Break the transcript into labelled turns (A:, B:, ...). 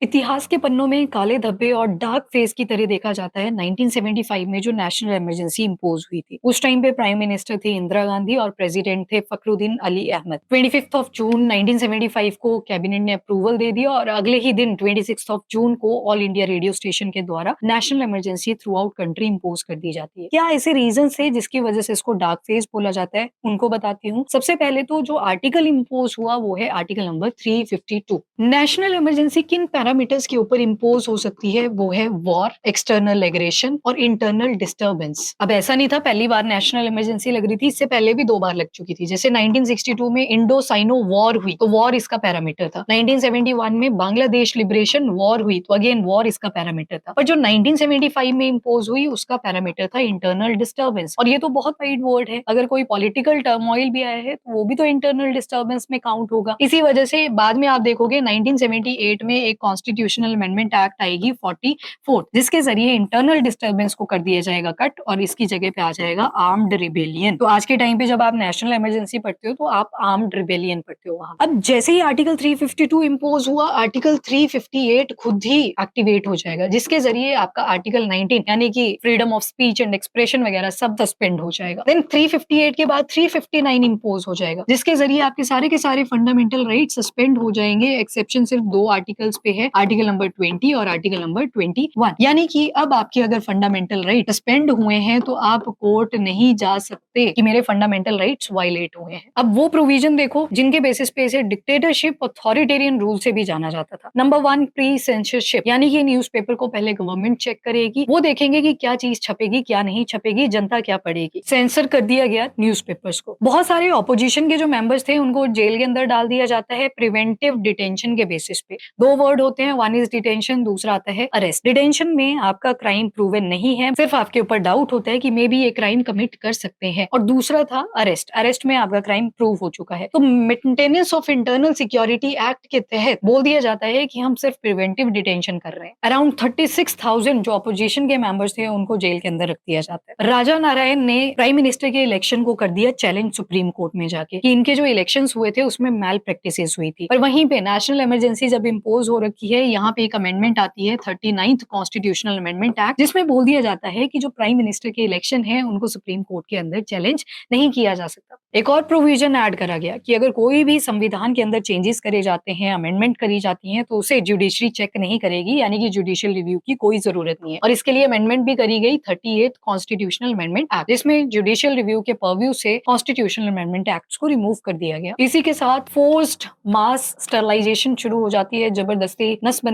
A: इतिहास के पन्नों में काले धब्बे और डार्क फेज की तरह देखा जाता है 1975 में जो नेशनल इमरजेंसी इम्पोज हुई थी। उस टाइम पे प्राइम मिनिस्टर थे इंदिरा गांधी और प्रेसिडेंट थे फखरुद्दीन अली अहमद। 25 ऑफ जून 1975 को कैबिनेट ने अप्रूवल दे दिया और अगले ही दिन 26 ऑफ जून को ऑल इंडिया रेडियो स्टेशन के द्वारा national emergency through out country impose कर दी जाती है। क्या ऐसे रीजन है जिसकी वजह से इसको डार्क फेज बोला जाता है, उनको बताती हूँ। सबसे पहले तो जो आर्टिकल इम्पोज हुआ वो है आर्टिकल नंबर 352। नेशनल इमरजेंसी किन पैरामीटर्स के ऊपर इम्पोज हो सकती है, वो है वॉर, एक्सटर्नल एग्रेशन और इंटरनल डिस्टर्बेंस। अब ऐसा नहीं था पहली बार नेशनल इमरजेंसी लग रही थी, इससे पहले भी 2 बार लग चुकी थी। जैसे 1962 में इंडो साइनो वॉर हुई तो वॉर इसका पैरामीटर था। 1971 में बांग्लादेश लिबरेशन वॉर हुई तो अगेन वॉर इसका पैरामीटर था। पर जो 1975 में इम्पोज हुई उसका पैरामीटर था इंटरनल डिस्टर्बेंस। और ये तो बहुत वाइड वर्ड है, अगर कोई पॉलिटिकल टर्मोइल भी आया है तो वो भी तो इंटरनल डिस्टर्बेंस में काउंट होगा। इसी वजह से बाद में आप देखोगे 1978 में एक कॉन्स्टिट्यूशनल अमेंडमेंट एक्ट आएगी 44, जिसके जरिए इंटरनल डिस्टर्बेंस को कर दिया जाएगा कट और इसकी जगह पे आ जाएगा आर्म्ड रिबेलियन। तो आज के टाइम पे जब आप नेशनल इमरजेंसी पढ़ते हो तो आप आर्म्ड रिबेलियन पढ़ते हो वहां। अब जैसे ही आर्टिकल 352 इम्पोज हुआ, आर्टिकल 358 खुद ही एक्टिवेट हो जाएगा, जिसके जरिए आपका आर्टिकल 19 यानी कि freedom of speech and expression वगैरह सब सस्पेंड हो जाएगा। देन 358 के बाद 359 इम्पोज हो जाएगा, जिसके जरिए आपके सारे के सारे फंडामेंटल राइट सस्पेंड हो जाएंगे। एक्सेप्शन सिर्फ 2 आर्टिकल्स पे है, आर्टिकल नंबर 20 और आर्टिकल नंबर 21। यानी कि अब आपके अगर फंडामेंटल राइट सस्पेंड हुए हैं तो आप कोर्ट नहीं जा सकते कि मेरे फंडामेंटल राइट्स वायलेट हुए हैं। अब वो प्रोविजन देखो जिनके बेसिस पे इसे डिक्टेटरशिप अथॉरिटेरियन रूल से भी जाना जाता था। नंबर 1, प्री सेंसरशिप, यानी कि न्यूज़पेपर को पहले गवर्नमेंट चेक करेगी, वो देखेंगे कि क्या चीज छपेगी क्या नहीं छपेगी, जनता क्या पढ़ेगी। सेंसर कर दिया गया न्यूज़पेपर्स को। बहुत सारे ऑपोजिशन के जो मेंबर्स थे उनको जेल के अंदर डाल दिया जाता है प्रिवेंटिव डिटेंशन के बेसिस पे। 2 वर्ड होते हैं, वन इज डिटेंशन, दूसरा आता है अरेस्ट। डिटेंशन में आपका क्राइम प्रूवन नहीं है, सिर्फ आपके ऊपर डाउट होता है कि मे बी ये क्राइम कमिट कर सकते हैं। और दूसरा था अरेस्ट, अरेस्ट में आपका क्राइम प्रूव हो चुका है। तो maintenance of internal security act के तहत बोल दिया जाता है कि हम सिर्फ प्रिवेंटिव डिटेंशन कर रहे हैं। अराउंड 36,000 जो अपोजिशन के मेंबर्स थे उनको जेल के अंदर रख दिया जाता है। राजा नारायण ने प्राइम मिनिस्टर के इलेक्शन को कर दिया चैलेंज सुप्रीम कोर्ट में जाके कि इनके जो इलेक्शंस हुए थे उसमें मैल प्रैक्टिसेस हुई थी। पर वहीं पे नेशनल इमरजेंसी जब इम्पोज हो रखी है, यहाँ पे एक अमेंडमेंट आती है 39th कॉन्स्टिट्यूशनल अमेंडमेंट एक्ट, जिसमें बोल दिया जाता है कि जो प्राइम मिनिस्टर के इलेक्शन है उनको सुप्रीम कोर्ट के अंदर चैलेंज नहीं किया जा सकता। एक और प्रोविजन ऐड करा गया कि अगर कोई भी संविधान के अंदर चेंजेस करे जाते हैं, अमेंडमेंट करी जाती हैं, तो उसे जुडिशरी चेक नहीं करेगी, यानी कि जुडिशियल रिव्यू की कोई जरूरत नहीं है। और इसके लिए अमेंडमेंट भी करी गई 38th कॉन्स्टिट्यूशनल अमेंडमेंट एक्ट, जिसमें जुडिशियल रिव्यू के पर्व्यू से कॉन्स्टिट्यूशनल अमेंडमेंट एक्ट्स को रिमूव कर दिया गया। इसी के साथ फोर्स्ड मास स्टरलाइजेशन शुरू हो जाती है, जबरदस्ती नसबंदी